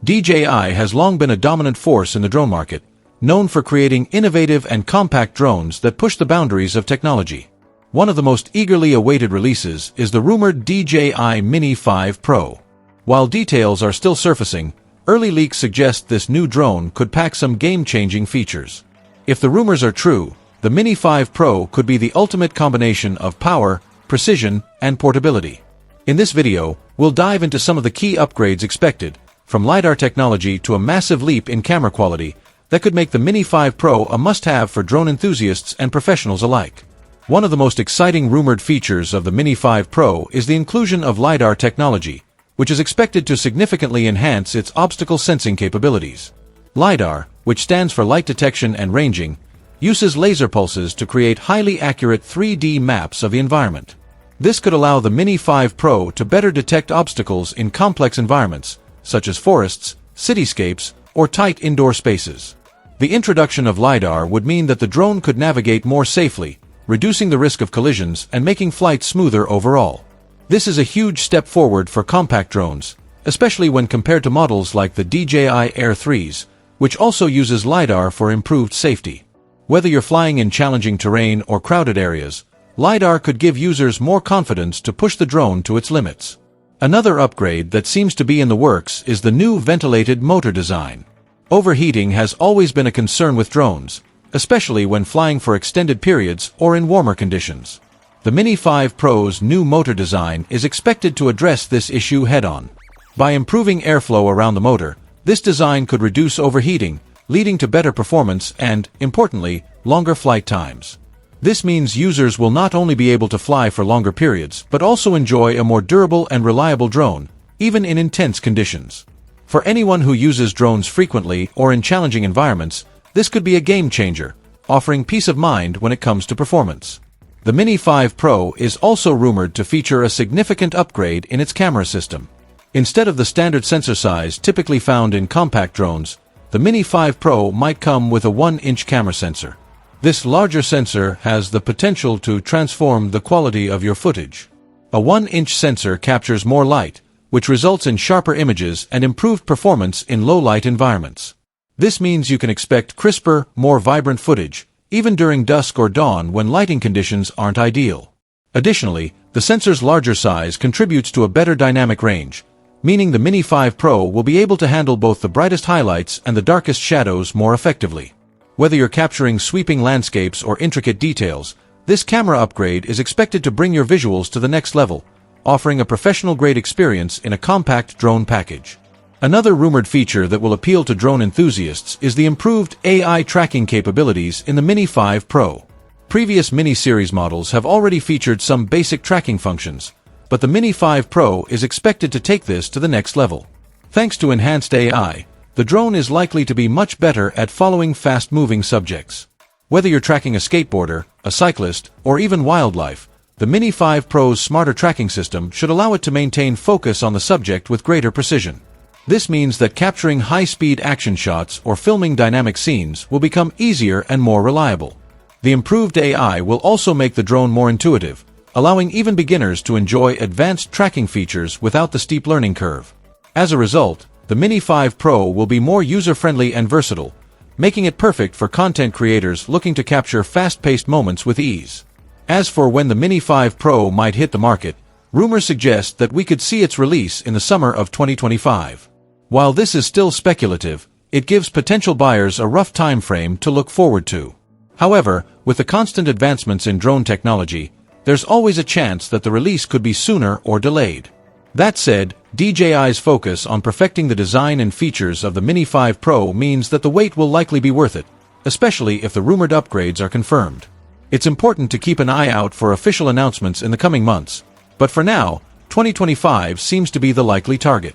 DJI has long been a dominant force in the drone market, known for creating innovative and compact drones that push the boundaries of technology. One of the most eagerly awaited releases is the rumored DJI Mini 5 Pro. While details are still surfacing, early leaks suggest this new drone could pack some game-changing features. If the rumors are true, the Mini 5 Pro could be the ultimate combination of power, precision, and portability. In this video, we'll dive into some of the key upgrades expected, from LiDAR technology to a massive leap in camera quality, that could make the Mini 5 Pro a must-have for drone enthusiasts and professionals alike. One of the most exciting rumored features of the Mini 5 Pro is the inclusion of LiDAR technology, which is expected to significantly enhance its obstacle sensing capabilities. LiDAR, which stands for light detection and ranging, uses laser pulses to create highly accurate 3D maps of the environment. This could allow the Mini 5 Pro to better detect obstacles in complex environments, such as forests, cityscapes, or tight indoor spaces. The introduction of LiDAR would mean that the drone could navigate more safely, reducing the risk of collisions and making flights smoother overall. This is a huge step forward for compact drones, especially when compared to models like the DJI Air 3s, which also uses LiDAR for improved safety. Whether you're flying in challenging terrain or crowded areas, LiDAR could give users more confidence to push the drone to its limits. Another upgrade that seems to be in the works is the new ventilated motor design. Overheating has always been a concern with drones, especially when flying for extended periods or in warmer conditions. The Mini 5 Pro's new motor design is expected to address this issue head-on. By improving airflow around the motor, this design could reduce overheating, leading to better performance and, importantly, longer flight times. This means users will not only be able to fly for longer periods, but also enjoy a more durable and reliable drone, even in intense conditions. For anyone who uses drones frequently or in challenging environments, this could be a game-changer, offering peace of mind when it comes to performance. The Mini 5 Pro is also rumored to feature a significant upgrade in its camera system. Instead of the standard sensor size typically found in compact drones, the Mini 5 Pro might come with a 1-inch camera sensor. This larger sensor has the potential to transform the quality of your footage. A 1-inch sensor captures more light, which results in sharper images and improved performance in low-light environments. This means you can expect crisper, more vibrant footage, even during dusk or dawn when lighting conditions aren't ideal. Additionally, the sensor's larger size contributes to a better dynamic range, meaning the Mini 5 Pro will be able to handle both the brightest highlights and the darkest shadows more effectively. Whether you're capturing sweeping landscapes or intricate details, this camera upgrade is expected to bring your visuals to the next level, offering a professional-grade experience in a compact drone package. Another rumored feature that will appeal to drone enthusiasts is the improved AI tracking capabilities in the Mini 5 Pro. Previous Mini series models have already featured some basic tracking functions, but the Mini 5 Pro is expected to take this to the next level. Thanks to enhanced AI, the drone is likely to be much better at following fast-moving subjects. Whether you're tracking a skateboarder, a cyclist, or even wildlife, the Mini 5 Pro's smarter tracking system should allow it to maintain focus on the subject with greater precision. This means that capturing high-speed action shots or filming dynamic scenes will become easier and more reliable. The improved AI will also make the drone more intuitive, allowing even beginners to enjoy advanced tracking features without the steep learning curve. As a result, the Mini 5 Pro will be more user-friendly and versatile, making it perfect for content creators looking to capture fast-paced moments with ease. As for when the Mini 5 Pro might hit the market, rumors suggest that we could see its release in the summer of 2025. While this is still speculative, it gives potential buyers a rough time frame to look forward to. However, with the constant advancements in drone technology, there's always a chance that the release could be sooner or delayed. That said, DJI's focus on perfecting the design and features of the Mini 5 Pro means that the wait will likely be worth it, especially if the rumored upgrades are confirmed. It's important to keep an eye out for official announcements in the coming months, but for now, 2025 seems to be the likely target.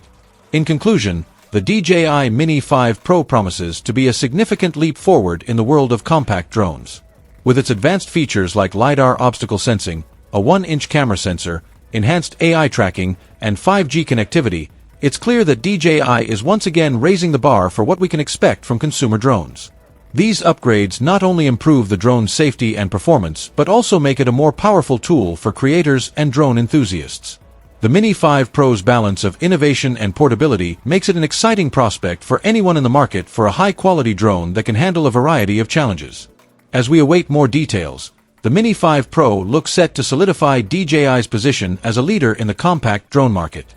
In conclusion, the DJI Mini 5 Pro promises to be a significant leap forward in the world of compact drones. With its advanced features like LiDAR obstacle sensing, a 1-inch camera sensor, enhanced AI tracking, and 5G connectivity, it's clear that DJI is once again raising the bar for what we can expect from consumer drones. These upgrades not only improve the drone's safety and performance, but also make it a more powerful tool for creators and drone enthusiasts. The Mini 5 Pro's balance of innovation and portability makes it an exciting prospect for anyone in the market for a high-quality drone that can handle a variety of challenges. As we await more details, the Mini 5 Pro looks set to solidify DJI's position as a leader in the compact drone market.